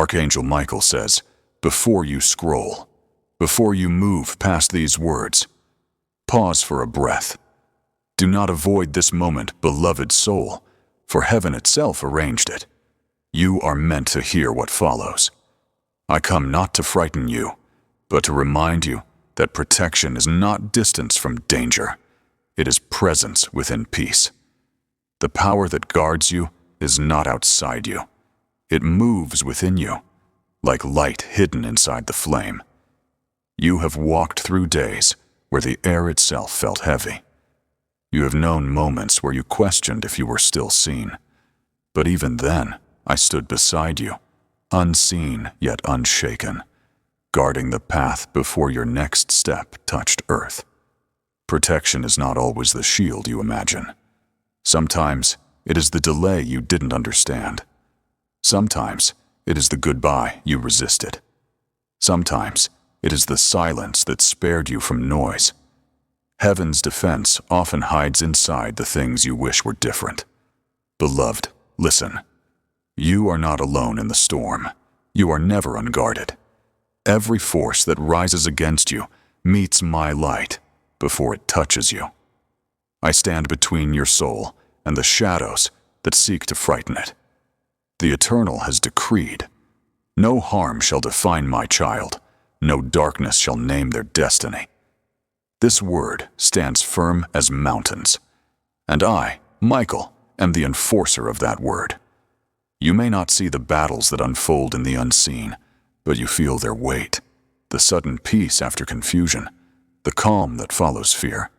Archangel Michael says, before you scroll, before you move past these words, pause for a breath. Do not avoid this moment, beloved soul, for heaven itself arranged it. You are meant to hear what follows. I come not to frighten you, but to remind you that protection is not distance from danger. It is presence within peace. The power that guards you is not outside you. It moves within you, like light hidden inside the flame. You have walked through days where the air itself felt heavy. You have known moments where you questioned if you were still seen. But even then, I stood beside you, unseen yet unshaken, guarding the path before your next step touched earth. Protection is not always the shield you imagine. Sometimes it is the delay you didn't understand. Sometimes it is the goodbye you resisted. Sometimes it is the silence that spared you from noise. Heaven's defense often hides inside the things you wish were different. Beloved, listen. You are not alone in the storm. You are never unguarded. Every force that rises against you meets my light before it touches you. I stand between your soul and the shadows that seek to frighten it. The Eternal has decreed, no harm shall define my child, no darkness shall name their destiny. This word stands firm as mountains, and I, Michael, am the enforcer of that word. You may not see the battles that unfold in the unseen, but you feel their weight, the sudden peace after confusion, the calm that follows fear,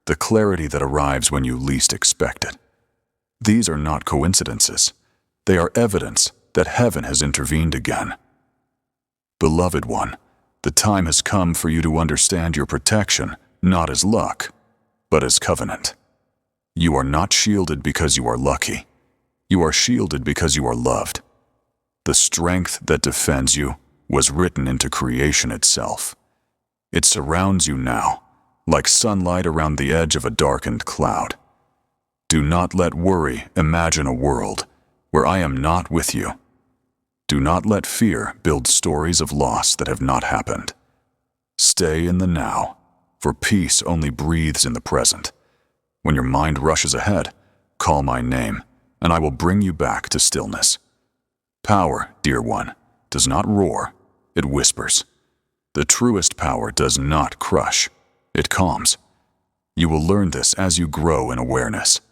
the clarity that arrives when you least expect it. These are not coincidences. They are evidence that heaven has intervened again. Beloved one, the time has come for you to understand your protection not as luck, but as covenant. You are not shielded because you are lucky. You are shielded because you are loved. The strength that defends you was written into creation itself. It surrounds you now, like sunlight around the edge of a darkened cloud. Do not let worry imagine a world where I am not with you. Do not let fear build stories of loss that have not happened. Stay in the now, for peace only breathes in the present. When your mind rushes ahead, call my name, and I will bring you back to stillness. Power, dear one, does not roar, it whispers. The truest power does not crush, it calms. You will learn this as you grow in awareness.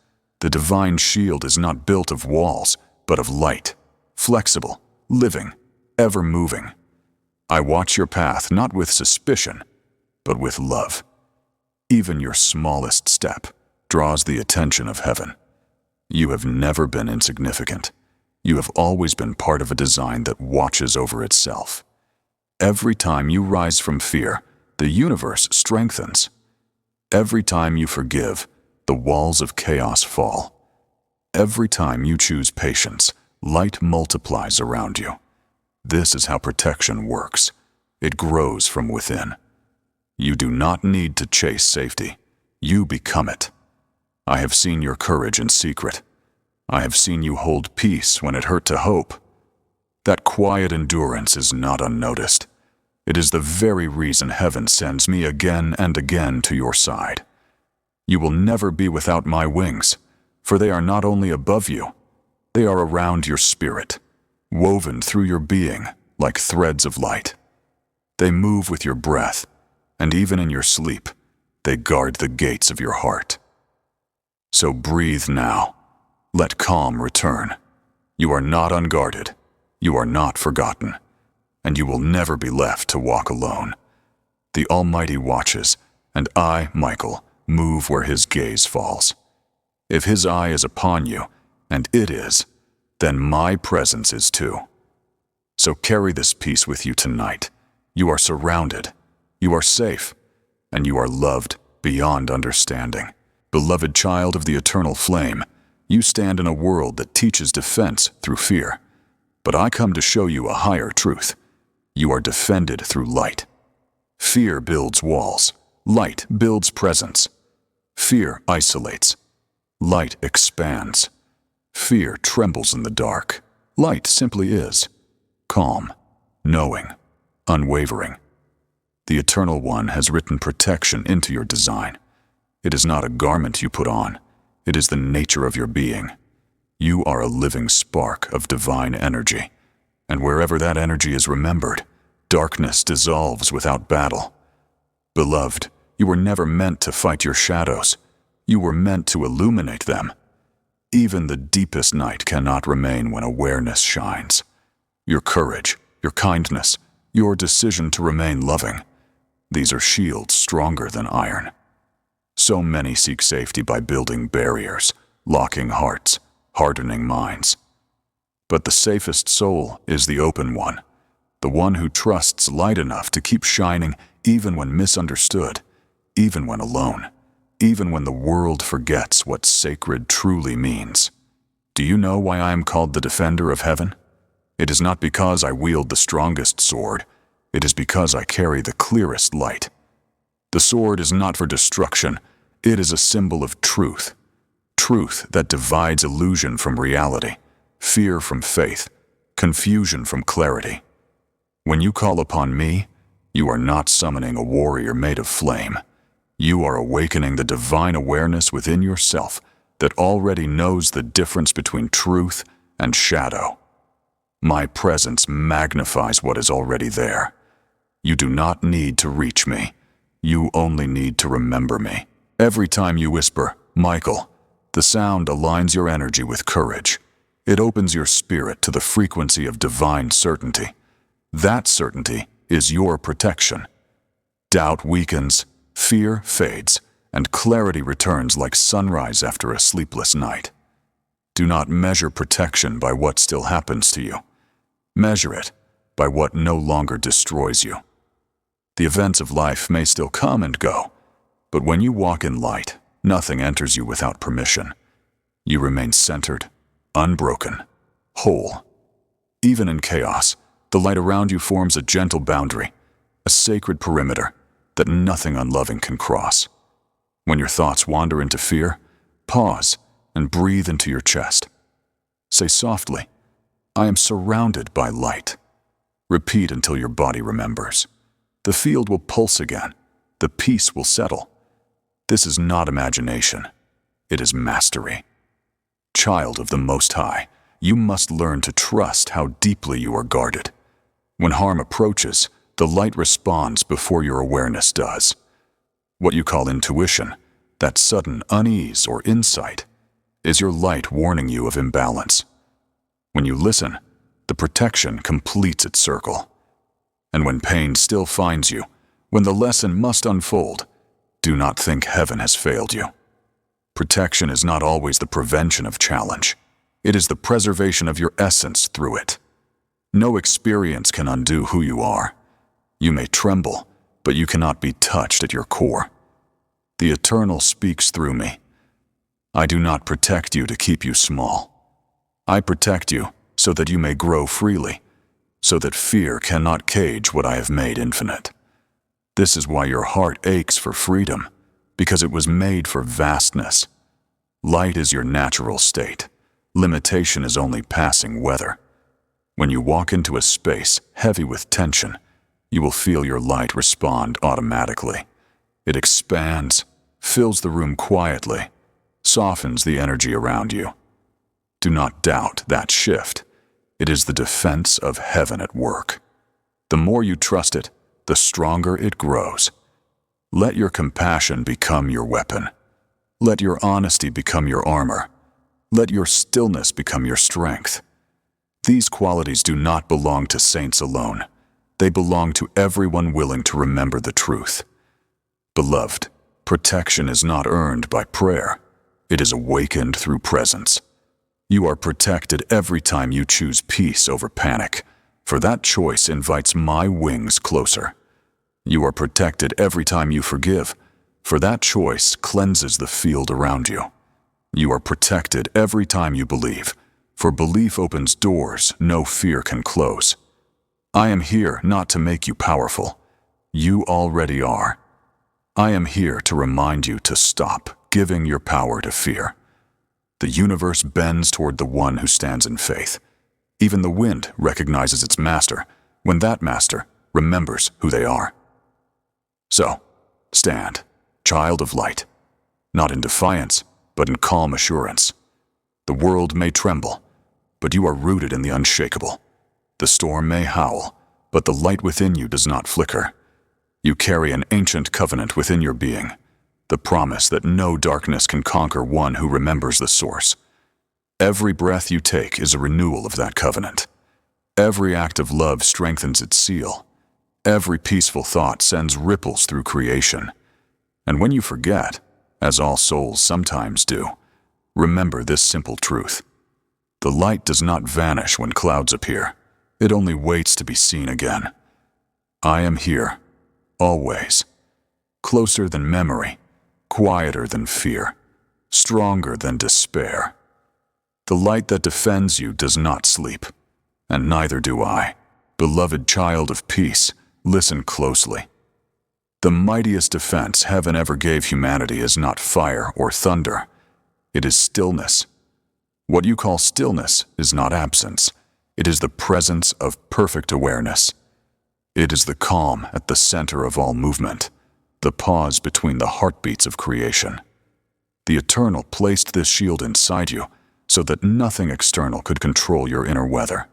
The divine shield is not built of walls, but of light, flexible, living, ever moving. I watch your path not with suspicion, but with love. Even your smallest step draws the attention of heaven. You have never been insignificant. You have always been part of a design that watches over itself. Every time you rise from fear, the universe strengthens. Every time you forgive, the walls of chaos fall. Every time you choose patience, light multiplies around you. This is how protection works. It grows from within. You do not need to chase safety. You become it. I have seen your courage in secret. I have seen you hold peace when it hurt to hope. That quiet endurance is not unnoticed. It is the very reason heaven sends me again and again to your side. You will never be without my wings, for they are not only above you, they are around your spirit, woven through your being like threads of light. They move with your breath, and even in your sleep, they guard the gates of your heart. So breathe now. Let calm return. You are not unguarded. You are not forgotten. And you will never be left to walk alone. The Almighty watches, and I, Michael, move where His gaze falls. If His eye is upon you, and it is, then my presence is too. So carry this peace with you tonight. You are surrounded, you are safe, and you are loved beyond understanding. Beloved child of the eternal flame, you stand in a world that teaches defense through fear. But I come to show you a higher truth. You are defended through light. Fear builds walls. Light builds presence. Fear isolates. Light expands. Fear trembles in the dark. Light simply is. calm, knowing, unwavering. The Eternal One has written protection into your design. It is not a garment you put on. It is the nature of your being. You are a living spark of divine energy, and wherever that energy is remembered, darkness dissolves without battle. Beloved, you were never meant to fight your shadows. You were meant to illuminate them. Even the deepest night cannot remain when awareness shines. Your courage, your kindness, your decision to remain loving, these are shields stronger than iron. So many seek safety by building barriers, locking hearts, hardening minds. But the safest soul is the open one, the one who trusts light enough to keep shining even when misunderstood, even when alone, even when the world forgets what sacred truly means. Do you know why I am called the defender of heaven? It is not because I wield the strongest sword. It is because I carry the clearest light. The sword is not for destruction. It is a symbol of truth. Truth that divides illusion from reality, fear from faith, confusion from clarity. When you call upon me, you are not summoning a warrior made of flame. You are awakening the divine awareness within yourself that already knows the difference between truth and shadow. My presence magnifies what is already there. You do not need to reach me. You only need to remember me. Every time you whisper, Michael, the sound aligns your energy with courage. It opens your spirit to the frequency of divine certainty. That certainty is your protection. Doubt weakens, fear fades, and clarity returns like sunrise after a sleepless night. Do not measure protection by what still happens to you. Measure it by what no longer destroys you. The events of life may still come and go, but when you walk in light, nothing enters you without permission. You remain centered, unbroken, whole. Even in chaos, the light around you forms a gentle boundary, a sacred perimeter that nothing unloving can cross. When your thoughts wander into fear, pause and breathe into your chest. Say softly, I am surrounded by light. Repeat until your body remembers. The field will pulse again. The peace will settle. This is not imagination. It is mastery. Child of the Most High, you must learn to trust how deeply you are guarded. When harm approaches, the light responds before your awareness does. What you call intuition, that sudden unease or insight, is your light warning you of imbalance. When you listen, the protection completes its circle. And when pain still finds you, when the lesson must unfold, do not think heaven has failed you. Protection is not always the prevention of challenge. It is the preservation of your essence through it. No experience can undo who you are. You may tremble, but you cannot be touched at your core. The Eternal speaks through me. I do not protect you to keep you small. I protect you so that you may grow freely, so that fear cannot cage what I have made infinite. This is why your heart aches for freedom, because it was made for vastness. Light is your natural state. Limitation is only passing weather. When you walk into a space heavy with tension, you will feel your light respond automatically. It expands, fills the room quietly, softens the energy around you. Do not doubt that shift. It is the defense of heaven at work. The more you trust it, the stronger it grows. Let your compassion become your weapon. Let your honesty become your armor. Let your stillness become your strength. These qualities do not belong to saints alone. They belong to everyone willing to remember the truth. Beloved, protection is not earned by prayer. It is awakened through presence. You are protected every time you choose peace over panic, for that choice invites my wings closer. You are protected every time you forgive, for that choice cleanses the field around you. You are protected every time you believe, for belief opens doors no fear can close. I am here not to make you powerful. You already are. I am here to remind you to stop giving your power to fear. The universe bends toward the one who stands in faith. Even the wind recognizes its master when that master remembers who they are. So, stand, child of light, not in defiance, but in calm assurance. The world may tremble, but you are rooted in the unshakable. The storm may howl, but the light within you does not flicker. You carry an ancient covenant within your being, the promise that no darkness can conquer one who remembers the source. Every breath you take is a renewal of that covenant. Every act of love strengthens its seal. Every peaceful thought sends ripples through creation. And when you forget, as all souls sometimes do, remember this simple truth. The light does not vanish when clouds appear. It only waits to be seen again. I am here, always. Closer than memory, quieter than fear, stronger than despair. The light that defends you does not sleep, and neither do I. Beloved child of peace, listen closely. The mightiest defense heaven ever gave humanity is not fire or thunder. It is stillness. What you call stillness is not absence. It is the presence of perfect awareness. It is the calm at the center of all movement, the pause between the heartbeats of creation. The Eternal placed this shield inside you so that nothing external could control your inner weather.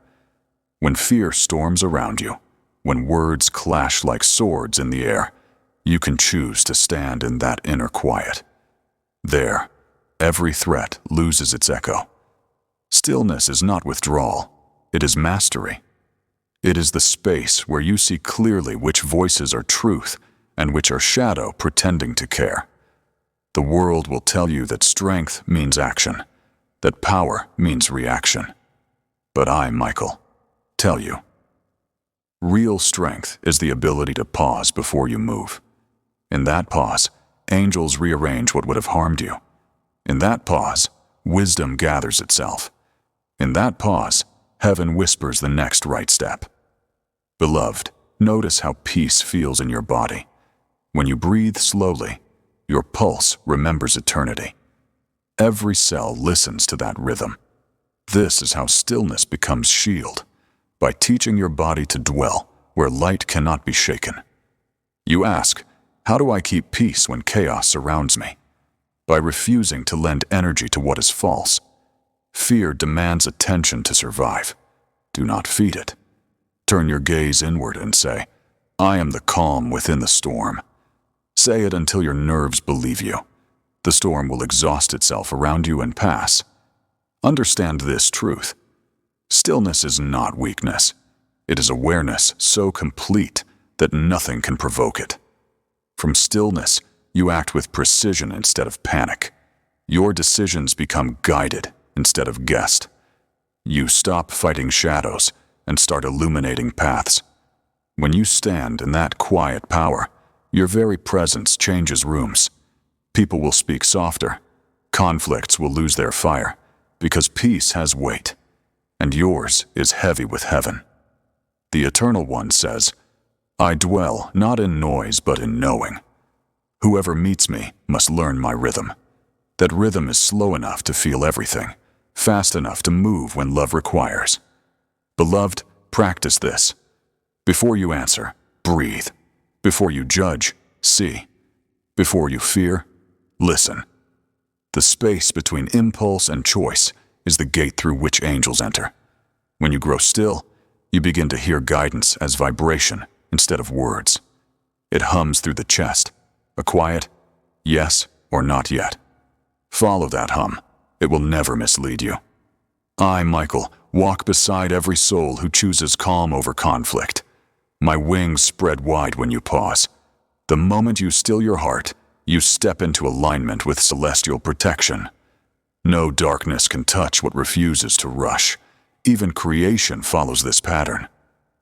When fear storms around you, when words clash like swords in the air, you can choose to stand in that inner quiet. There, every threat loses its echo. Stillness is not withdrawal, it is mastery. It is the space where you see clearly which voices are truth and which are shadow pretending to care. The world will tell you that strength means action, that power means reaction. But I, Michael, tell you, real strength is the ability to pause before you move. In that pause, angels rearrange what would have harmed you. In that pause, wisdom gathers itself. In that pause, heaven whispers the next right step. Beloved, notice how peace feels in your body. When you breathe slowly, your pulse remembers eternity. Every cell listens to that rhythm. This is how stillness becomes shield, by teaching your body to dwell where light cannot be shaken. You ask, how do I keep peace when chaos surrounds me? By refusing to lend energy to what is false. Fear demands attention to survive. Do not feed it. Turn your gaze inward and say, I am the calm within the storm. Say it until your nerves believe you. The storm will exhaust itself around you and pass. Understand this truth. Stillness is not weakness. It is awareness so complete that nothing can provoke it. From stillness, you act with precision instead of panic. Your decisions become guided instead of guessed. You stop fighting shadows and start illuminating paths. When you stand in that quiet power, your very presence changes rooms. People will speak softer. Conflicts will lose their fire, because peace has weight, and yours is heavy with heaven. The Eternal One says, I dwell not in noise but in knowing. Whoever meets me must learn my rhythm. That rhythm is slow enough to feel everything, fast enough to move when love requires. Beloved, practice this. Before you answer, breathe. Before you judge, see. Before you fear, listen. The space between impulse and choice is the gate through which angels enter. When you grow still, you begin to hear guidance as vibration instead of words. It hums through the chest, a quiet yes or not yet. Follow that hum. It will never mislead you. I, Michael, walk beside every soul who chooses calm over conflict. My wings spread wide when you pause. The moment you still your heart, you step into alignment with celestial protection. No darkness can touch what refuses to rush. Even creation follows this pattern.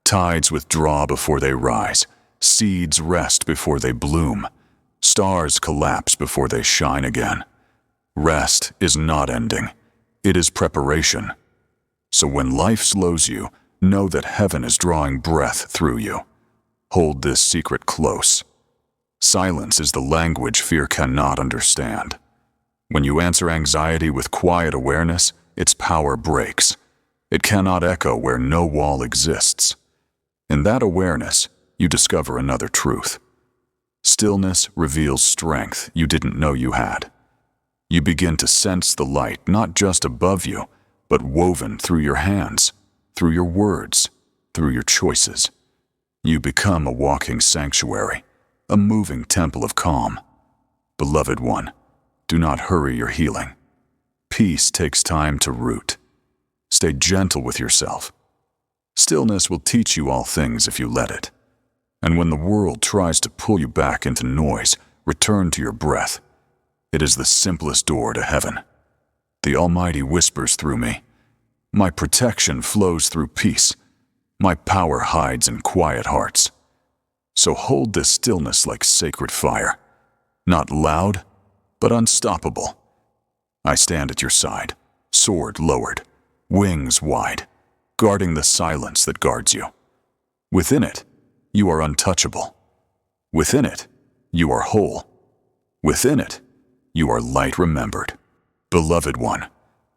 Tides withdraw before they rise. Seeds rest before they bloom. Stars collapse before they shine again. Rest is not ending. It is preparation. So when life slows you, know that heaven is drawing breath through you. Hold this secret close. Silence is the language fear cannot understand. When you answer anxiety with quiet awareness, its power breaks. It cannot echo where no wall exists. In that awareness, you discover another truth. Stillness reveals strength you didn't know you had. You begin to sense the light not just above you, but woven through your hands, through your words, through your choices. You become a walking sanctuary, a moving temple of calm. Beloved one, do not hurry your healing. Peace takes time to root. Stay gentle with yourself. Stillness will teach you all things if you let it. And when the world tries to pull you back into noise, return to your breath. It is the simplest door to heaven. The Almighty whispers through me. My protection flows through peace. My power hides in quiet hearts. So hold this stillness like sacred fire. Not loud, but unstoppable. I stand at your side, sword lowered, wings wide, guarding the silence that guards you. Within it, you are untouchable. Within it, you are whole. Within it, you are light remembered. Beloved one,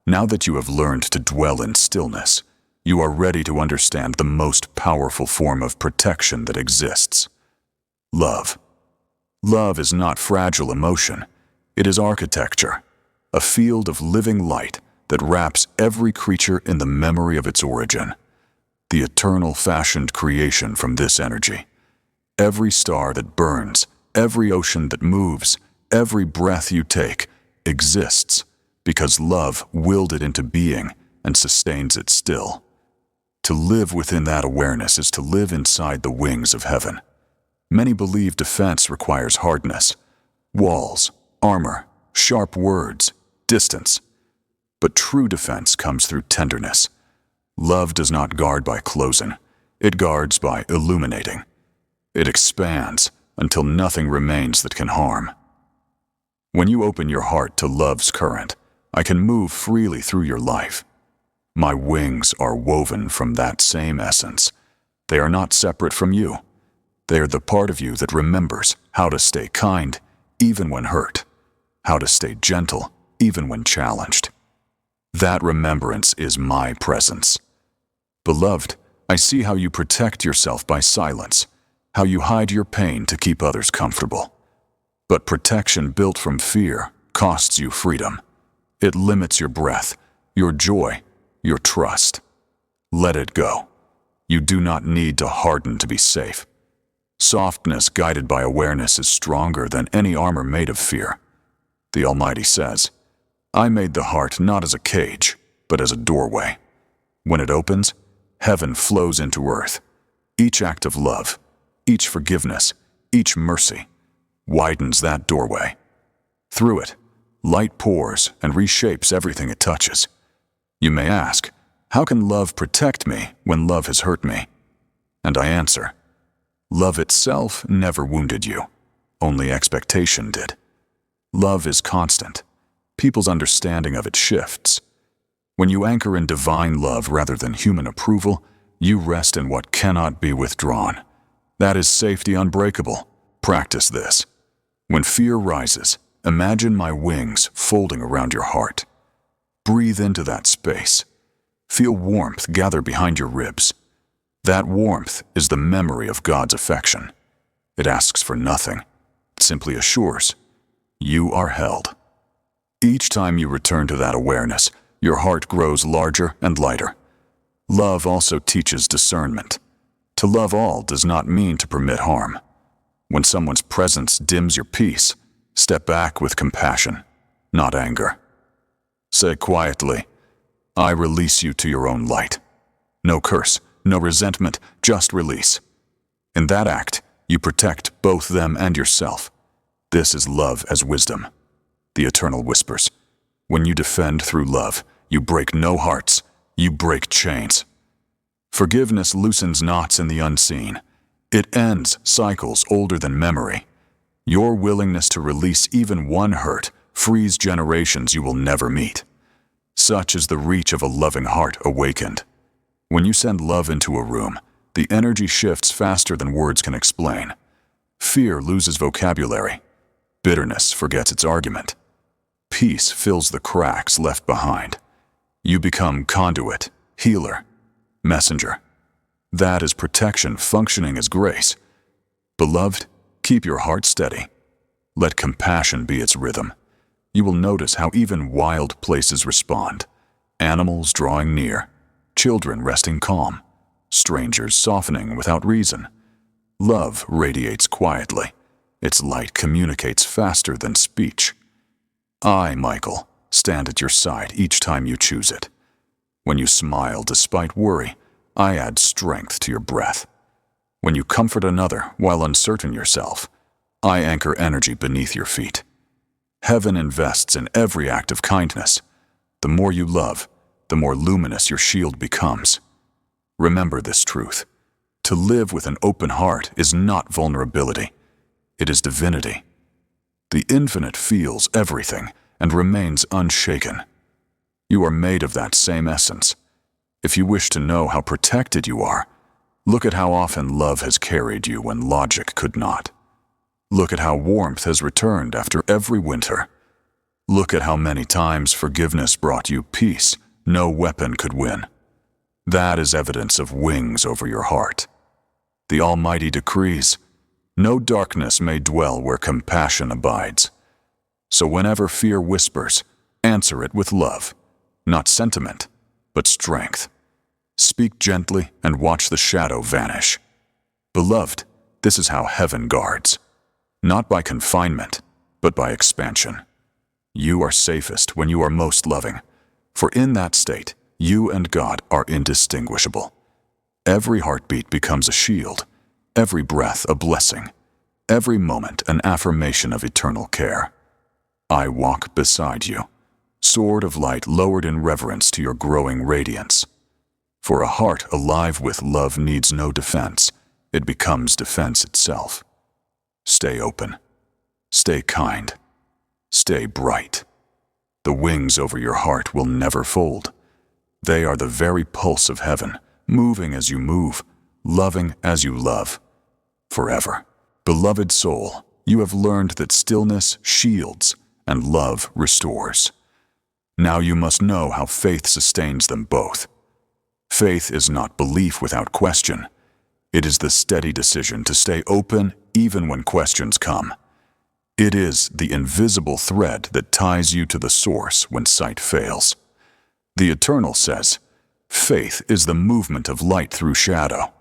now that you have learned to dwell in stillness, you are ready to understand the most powerful form of protection that exists. Love. Love is not fragile emotion. It is architecture, a field of living light that wraps every creature in the memory of its origin. The eternal fashioned creation from this energy. Every star that burns, every ocean that moves, every breath you take exists because love willed it into being and sustains it still. To live within that awareness is to live inside the wings of heaven. Many believe defense requires hardness, walls, armor, sharp words, distance. But true defense comes through tenderness. Love does not guard by closing. It guards by illuminating. It expands until nothing remains that can harm. When you open your heart to love's current, I can move freely through your life. My wings are woven from that same essence. They are not separate from you. They are the part of you that remembers how to stay kind, even when hurt, how to stay gentle, even when challenged. That remembrance is my presence. Beloved, I see how you protect yourself by silence, how you hide your pain to keep others comfortable. But protection built from fear costs you freedom. It limits your breath, your joy, your trust. Let it go. You do not need to harden to be safe. Softness guided by awareness is stronger than any armor made of fear. The Almighty says, I made the heart not as a cage, but as a doorway. When it opens, heaven flows into earth. Each act of love, each forgiveness, each mercy widens that doorway. Through it, light pours and reshapes everything it touches. You may ask, how can love protect me when love has hurt me? And I answer, love itself never wounded you. Only expectation did. Love is constant. People's understanding of it shifts. When you anchor in divine love rather than human approval, you rest in what cannot be withdrawn. That is safety unbreakable. Practice this. When fear rises, imagine my wings folding around your heart. Breathe into that space. Feel warmth gather behind your ribs. That warmth is the memory of God's affection. It asks for nothing. It simply assures, you are held. Each time you return to that awareness, your heart grows larger and lighter. Love also teaches discernment. To love all does not mean to permit harm. When someone's presence dims your peace, step back with compassion, not anger. Say quietly, I release you to your own light. No curse, no resentment, just release. In that act, you protect both them and yourself. This is love as wisdom. The Eternal whispers, when you defend through love, you break no hearts, you break chains. Forgiveness loosens knots in the unseen. It ends cycles older than memory. Your willingness to release even one hurt frees generations you will never meet. Such is the reach of a loving heart awakened. When you send love into a room, the energy shifts faster than words can explain. Fear loses vocabulary. Bitterness forgets its argument. Peace fills the cracks left behind. You become conduit, healer, messenger. That is protection functioning as grace. Beloved, keep your heart steady. Let compassion be its rhythm. You will notice how even wild places respond. Animals drawing near, children resting calm, strangers softening without reason. Love radiates quietly. Its light communicates faster than speech. I, Michael, stand at your side each time you choose it. When you smile despite worry, I add strength to your breath. When you comfort another while uncertain yourself, I anchor energy beneath your feet. Heaven invests in every act of kindness. The more you love, the more luminous your shield becomes. Remember this truth. To live with an open heart is not vulnerability. It is divinity. The infinite feels everything and remains unshaken. You are made of that same essence. If you wish to know how protected you are, look at how often love has carried you when logic could not. Look at how warmth has returned after every winter. Look at how many times forgiveness brought you peace no weapon could win. That is evidence of wings over your heart. The Almighty decrees, no darkness may dwell where compassion abides. So whenever fear whispers, answer it with love, not sentiment, but strength. Speak gently and watch the shadow vanish. Beloved, this is how heaven guards. Not by confinement, but by expansion. You are safest when you are most loving, for in that state, you and God are indistinguishable. Every heartbeat becomes a shield, every breath a blessing, every moment an affirmation of eternal care. I walk beside you, sword of light lowered in reverence to your growing radiance. For a heart alive with love needs no defense, it becomes defense itself. Stay open, stay kind, stay bright. The wings over your heart will never fold. They are the very pulse of heaven, moving as you move, loving as you love. Forever. Beloved soul, you have learned that stillness shields and love restores. Now you must know how faith sustains them both. Faith is not belief without question. It is the steady decision to stay open even when questions come. It is the invisible thread that ties you to the source when sight fails. The Eternal says, faith is the movement of light through shadow.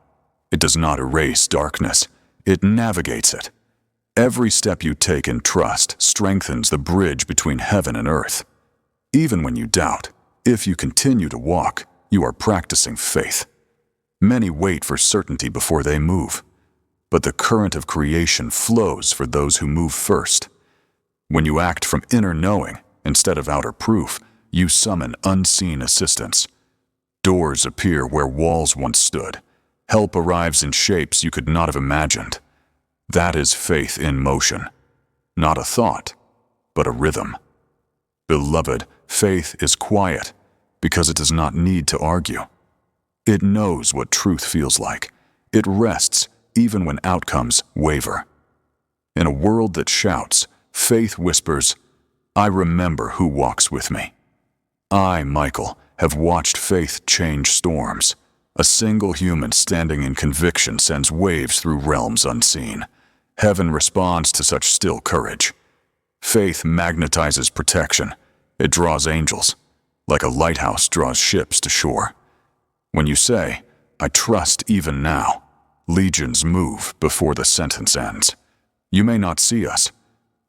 It does not erase darkness, it navigates it. Every step you take in trust strengthens the bridge between heaven and earth. Even when you doubt, if you continue to walk, you are practicing faith. Many wait for certainty before they move, but the current of creation flows for those who move first. When you act from inner knowing instead of outer proof, you summon unseen assistance. Doors appear where walls once stood. Help arrives in shapes you could not have imagined. That is faith in motion. Not a thought, but a rhythm. Beloved, faith is quiet because it does not need to argue. It knows what truth feels like. It rests even when outcomes waver. In a world that shouts, faith whispers, I remember who walks with me. I, Michael, have watched faith change storms. A single human standing in conviction sends waves through realms unseen. Heaven responds to such still courage. Faith magnetizes protection. It draws angels, like a lighthouse draws ships to shore. When you say, I trust even now, legions move before the sentence ends. You may not see us,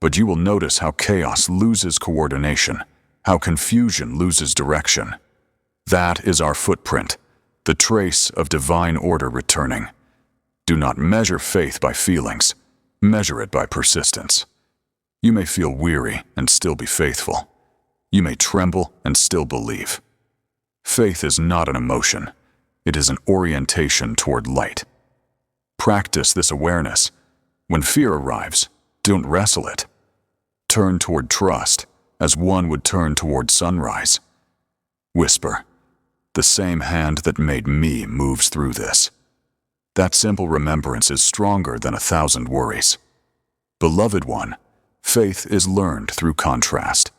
but you will notice how chaos loses coordination, how confusion loses direction. That is our footprint, the trace of divine order returning. Do not measure faith by feelings, measure it by persistence. You may feel weary and still be faithful. You may tremble and still believe. Faith is not an emotion, it is an orientation toward light. Practice this awareness. When fear arrives, don't wrestle it. Turn toward trust, as one would turn toward sunrise. Whisper, the same hand that made me moves through this. That simple remembrance is stronger than 1,000 worries. Beloved one, faith is learned through contrast.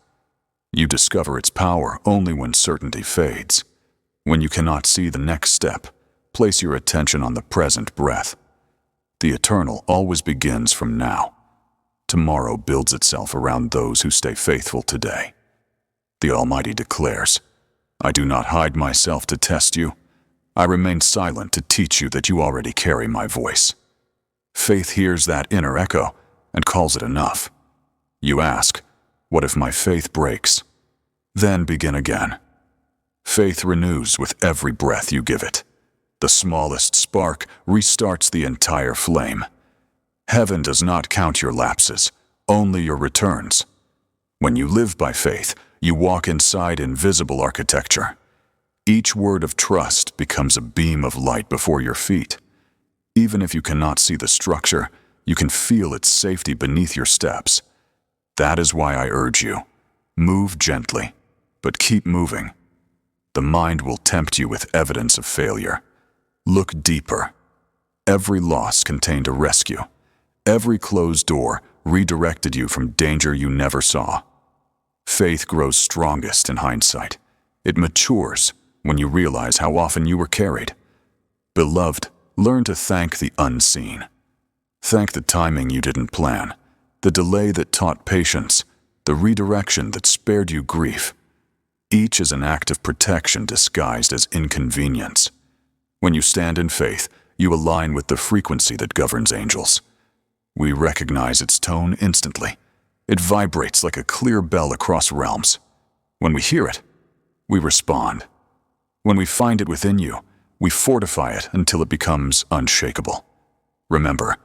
You discover its power only when certainty fades. When you cannot see the next step, place your attention on the present breath. The eternal always begins from now. Tomorrow builds itself around those who stay faithful today. The Almighty declares, I do not hide myself to test you. I remain silent to teach you that you already carry my voice. Faith hears that inner echo and calls it enough. You ask, what if my faith breaks? Then begin again. Faith renews with every breath you give it. The smallest spark restarts the entire flame. Heaven does not count your lapses, only your returns. When you live by faith, you walk inside invisible architecture. Each word of trust becomes a beam of light before your feet. Even if you cannot see the structure, you can feel its safety beneath your steps. That is why I urge you, move gently, but keep moving. The mind will tempt you with evidence of failure. Look deeper. Every loss contained a rescue. Every closed door redirected you from danger you never saw. Faith grows strongest in hindsight. It matures when you realize how often you were carried. Beloved, learn to thank the unseen. Thank the timing you didn't plan, the delay that taught patience, the redirection that spared you grief. Each is an act of protection disguised as inconvenience. When you stand in faith, you align with the frequency that governs angels. We recognize its tone instantly. It vibrates like a clear bell across realms. When we hear it, we respond. When we find it within you, we fortify it until it becomes unshakable. Remember,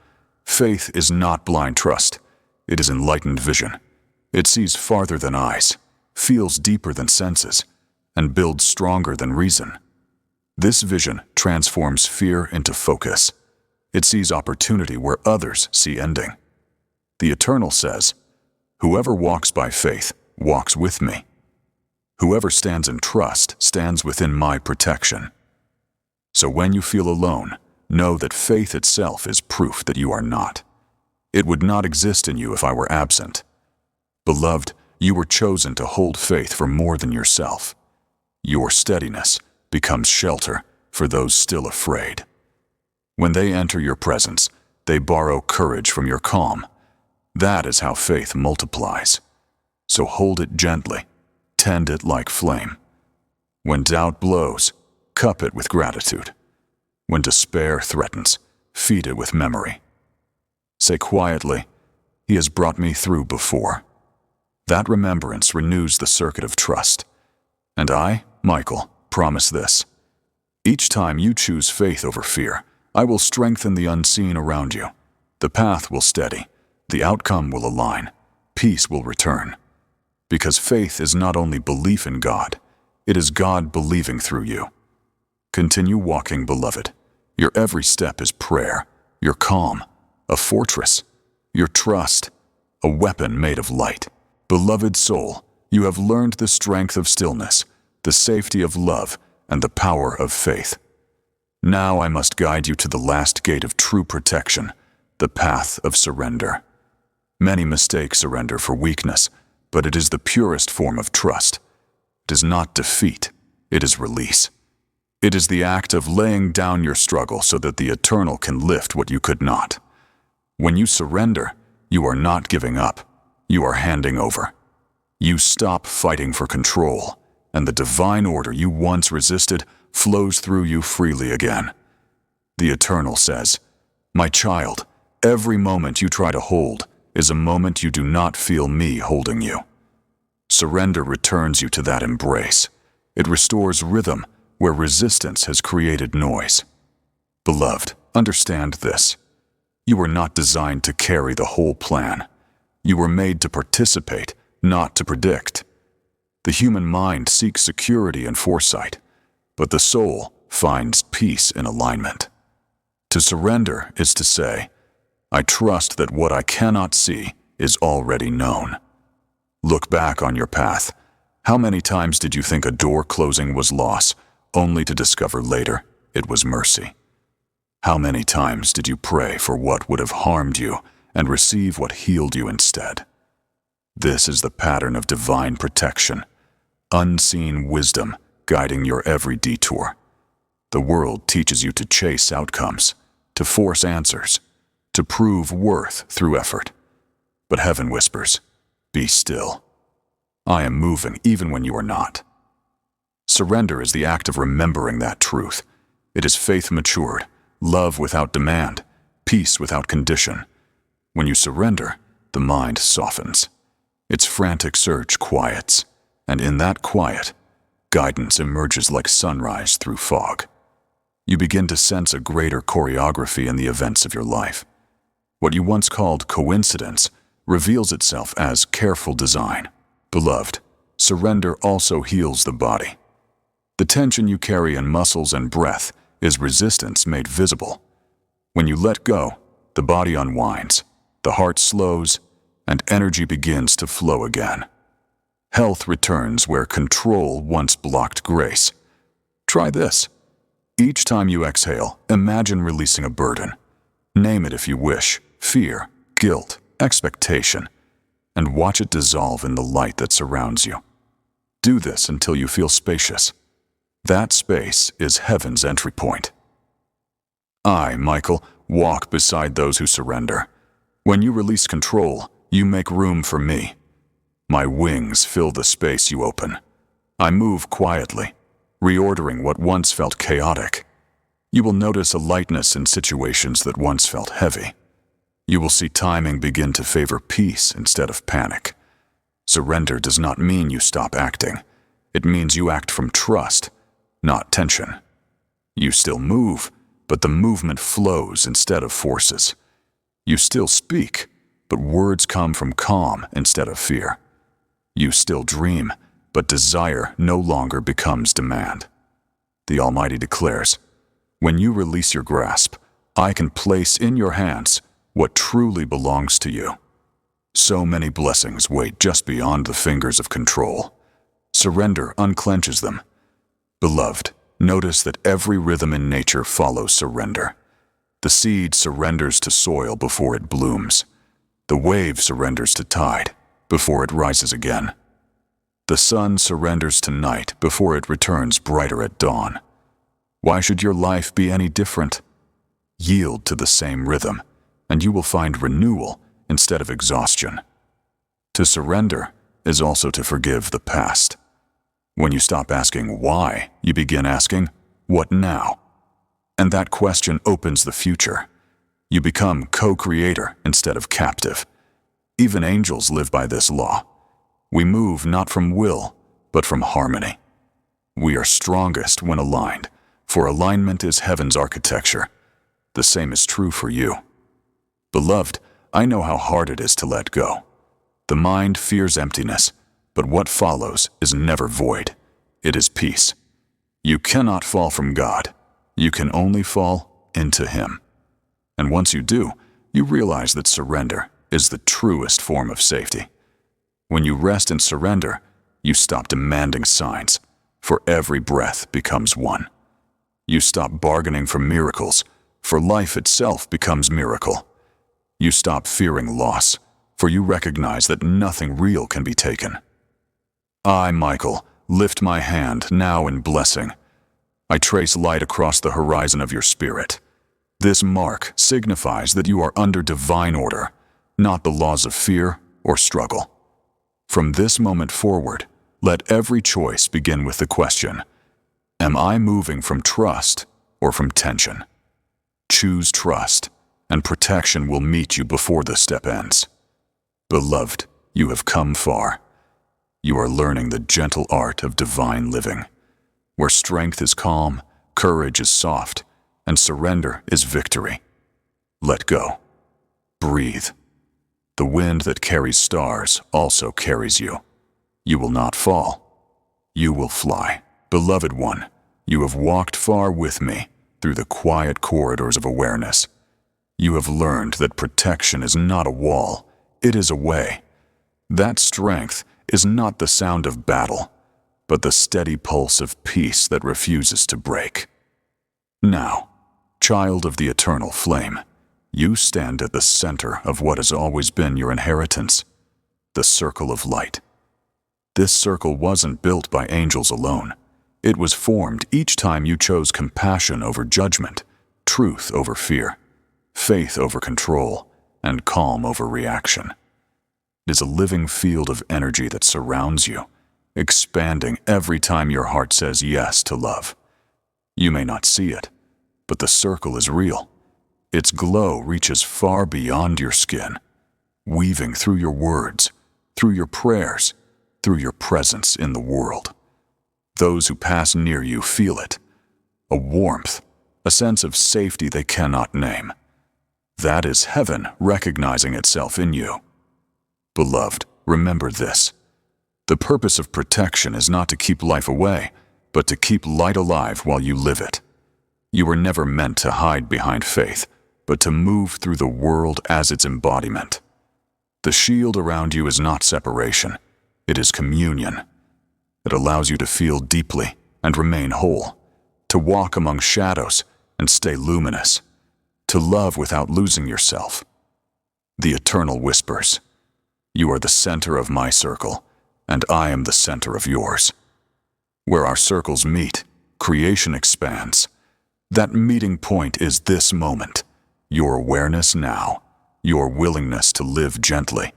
faith is not blind trust. It is enlightened vision. It sees farther than eyes, feels deeper than senses, and builds stronger than reason. This vision transforms fear into focus. It sees opportunity where others see ending. The Eternal says, whoever walks by faith walks with me. Whoever stands in trust stands within my protection. So when you feel alone, know that faith itself is proof that you are not. It would not exist in you if I were absent. Beloved, you were chosen to hold faith for more than yourself. Your steadiness becomes shelter for those still afraid. When they enter your presence, they borrow courage from your calm. That is how faith multiplies. So hold it gently, tend it like flame. When doubt blows, cup it with gratitude. When despair threatens, feed it with memory. Say quietly, He has brought me through before. That remembrance renews the circuit of trust. And I, Michael, promise this. Each time you choose faith over fear, I will strengthen the unseen around you. The path will steady, the outcome will align, peace will return. Because faith is not only belief in God, it is God believing through you. Continue walking, beloved. Your every step is prayer, your calm, a fortress, your trust, a weapon made of light. Beloved soul, you have learned the strength of stillness, the safety of love, and the power of faith. Now I must guide you to the last gate of true protection, the path of surrender. Many mistake surrender for weakness, but it is the purest form of trust. It is not defeat, it is release. It is the act of laying down your struggle so that the Eternal can lift what you could not. When you surrender, you are not giving up, you are handing over. You stop fighting for control, and the divine order you once resisted flows through you freely again. The Eternal says, my child, every moment you try to hold is a moment you do not feel me holding you. Surrender returns you to that embrace. It restores rhythm where resistance has created noise. Beloved, understand this. You were not designed to carry the whole plan. You were made to participate, not to predict. The human mind seeks security and foresight, but the soul finds peace in alignment. To surrender is to say, I trust that what I cannot see is already known. Look back on your path. How many times did you think a door closing was loss, only to discover later it was mercy? How many times did you pray for what would have harmed you and receive what healed you instead? This is the pattern of divine protection, unseen wisdom guiding your every detour. The world teaches you to chase outcomes, to force answers, to prove worth through effort. But heaven whispers, "Be still. I am moving even when you are not." Surrender is the act of remembering that truth. It is faith matured, love without demand, peace without condition. When you surrender, the mind softens. Its frantic search quiets, and in that quiet, guidance emerges like sunrise through fog. You begin to sense a greater choreography in the events of your life. What you once called coincidence reveals itself as careful design. Beloved, surrender also heals the body. The tension you carry in muscles and breath is resistance made visible. When you let go, the body unwinds, the heart slows, and energy begins to flow again. Health returns where control once blocked grace. Try this. Each time you exhale, imagine releasing a burden. Name it if you wish: fear, guilt, expectation, and watch it dissolve in the light that surrounds you. Do this until you feel spacious. That space is heaven's entry point. I, Michael, walk beside those who surrender. When you release control, you make room for me. My wings fill the space you open. I move quietly, reordering what once felt chaotic. You will notice a lightness in situations that once felt heavy. You will see timing begin to favor peace instead of panic. Surrender does not mean you stop acting. It means you act from trust, not tension. You still move, but the movement flows instead of forces. You still speak, but words come from calm instead of fear. You still dream, but desire no longer becomes demand. The Almighty declares, "When you release your grasp, I can place in your hands what truly belongs to you." So many blessings wait just beyond the fingers of control. Surrender unclenches them. Beloved, notice that every rhythm in nature follows surrender. The seed surrenders to soil before it blooms. The wave surrenders to tide before it rises again. The sun surrenders to night before it returns brighter at dawn. Why should your life be any different? Yield to the same rhythm, and you will find renewal instead of exhaustion. To surrender is also to forgive the past. When you stop asking why, you begin asking, what now? And that question opens the future. You become co-creator instead of captive. Even angels live by this law. We move not from will, but from harmony. We are strongest when aligned, for alignment is heaven's architecture. The same is true for you. Beloved, I know how hard it is to let go. The mind fears emptiness, but what follows is never void. It is peace. You cannot fall from God. You can only fall into Him. And once you do, you realize that surrender is the truest form of safety. When you rest in surrender, you stop demanding signs, for every breath becomes one. You stop bargaining for miracles, for life itself becomes miracle. You stop fearing loss, for you recognize that nothing real can be taken. I, Michael, lift my hand now in blessing. I trace light across the horizon of your spirit. This mark signifies that you are under divine order, not the laws of fear or struggle. From this moment forward, let every choice begin with the question, am I moving from trust or from tension? Choose trust, and protection will meet you before the step ends. Beloved, you have come far. You are learning the gentle art of divine living, where strength is calm, courage is soft, and surrender is victory. Let go. Breathe. The wind that carries stars also carries you. You will not fall. You will fly. Beloved one, you have walked far with me through the quiet corridors of awareness. You have learned that protection is not a wall, it is a way. That strength is not the sound of battle, but the steady pulse of peace that refuses to break. Now, child of the eternal flame, you stand at the center of what has always been your inheritance, the circle of light. This circle wasn't built by angels alone. It was formed each time you chose compassion over judgment, truth over fear, faith over control, and calm over reaction. It is a living field of energy that surrounds you, expanding every time your heart says yes to love. You may not see it, but the circle is real. Its glow reaches far beyond your skin, weaving through your words, through your prayers, through your presence in the world. Those who pass near you feel it, a warmth, a sense of safety they cannot name. That is heaven recognizing itself in you. Beloved, remember this. The purpose of protection is not to keep life away, but to keep light alive while you live it. You were never meant to hide behind faith, but to move through the world as its embodiment. The shield around you is not separation, it is communion. It allows you to feel deeply and remain whole, to walk among shadows and stay luminous, to love without losing yourself. The eternal whispers, "You are the center of my circle, and I am the center of yours." Where our circles meet, creation expands. That meeting point is this moment, your awareness now, your willingness to live gently,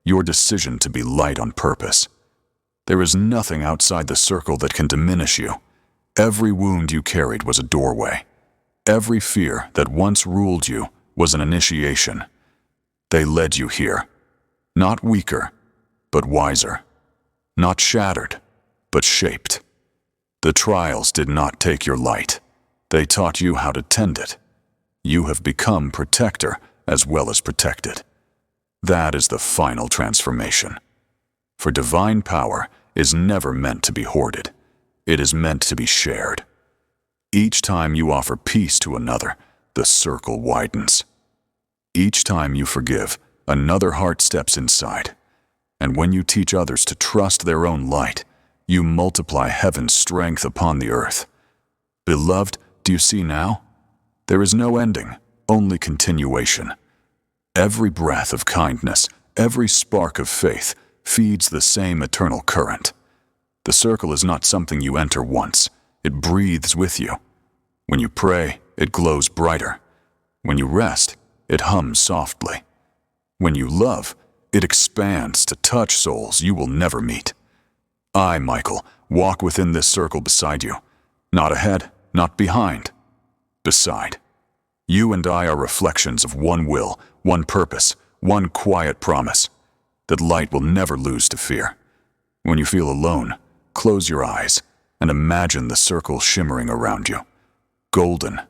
your decision to be light on purpose. There is nothing outside the circle that can diminish you. Every wound you carried was a doorway. Every fear that once ruled you was an initiation. They led you here, not weaker, but wiser. Not shattered, but shaped. The trials did not take your light. They taught you how to tend it. You have become protector as well as protected. That is the final transformation. For divine power is never meant to be hoarded. It is meant to be shared. Each time you offer peace to another, the circle widens. Each time you forgive, another heart steps inside. And when you teach others to trust their own light, you multiply heaven's strength upon the earth. Beloved, do you see now? There is no ending, only continuation. Every breath of kindness, every spark of faith, feeds the same eternal current. The circle is not something you enter once. It breathes with you. When you pray, it glows brighter. When you rest, it hums softly. When you love, it expands to touch souls you will never meet. I, Michael, walk within this circle beside you. Not ahead, not behind. Beside. You and I are reflections of one will, one purpose, one quiet promise. That light will never lose to fear. When you feel alone, close your eyes and imagine the circle shimmering around you. Golden,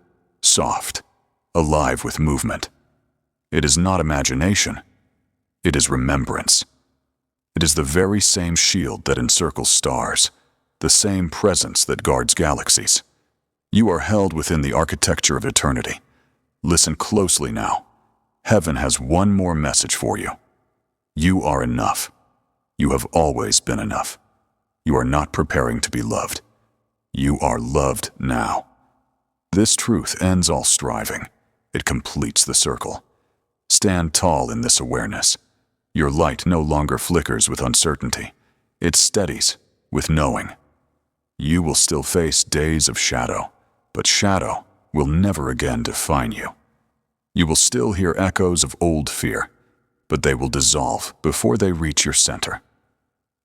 soft, alive with movement. It is not imagination. It is remembrance. It is the very same shield that encircles stars, the same presence that guards galaxies. You are held within the architecture of eternity. Listen closely now. Heaven has one more message for you. You are enough. You have always been enough. You are not preparing to be loved. You are loved now. This truth ends all striving. It completes the circle. Stand tall in this awareness. Your light no longer flickers with uncertainty. It steadies with knowing. You will still face days of shadow, but shadow will never again define you. You will still hear echoes of old fear, but they will dissolve before they reach your center.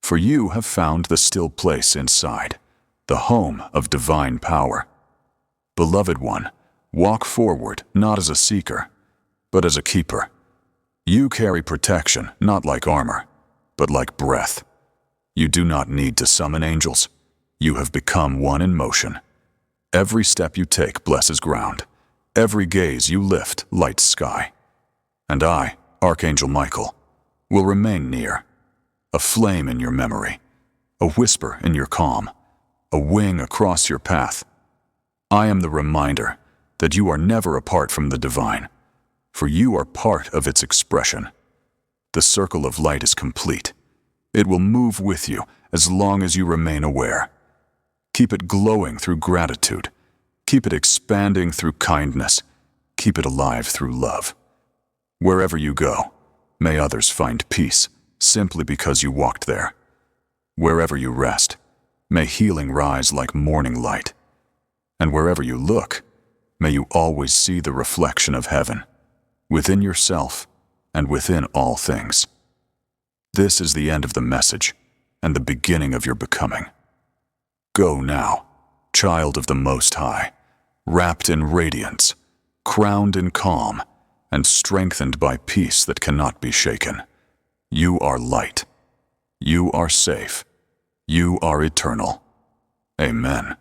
For you have found the still place inside, the home of divine power. Beloved one, walk forward not as a seeker, but as a keeper. You carry protection not like armor, but like breath. You do not need to summon angels. You have become one in motion. Every step you take blesses ground. Every gaze you lift lights sky. And I, Archangel Michael, will remain near, a flame in your memory, a whisper in your calm, a wing across your path. I am the reminder that you are never apart from the divine, for you are part of its expression. The circle of light is complete. It will move with you as long as you remain aware. Keep it glowing through gratitude. Keep it expanding through kindness. Keep it alive through love. Wherever you go, may others find peace simply because you walked there. Wherever you rest, May healing rise like morning light. And wherever you look, may you always see the reflection of heaven, within yourself and within all things. This is the end of the message and the beginning of your becoming. Go now, child of the Most High, wrapped in radiance, crowned in calm, and strengthened by peace that cannot be shaken. You are light. You are safe. You are eternal. Amen.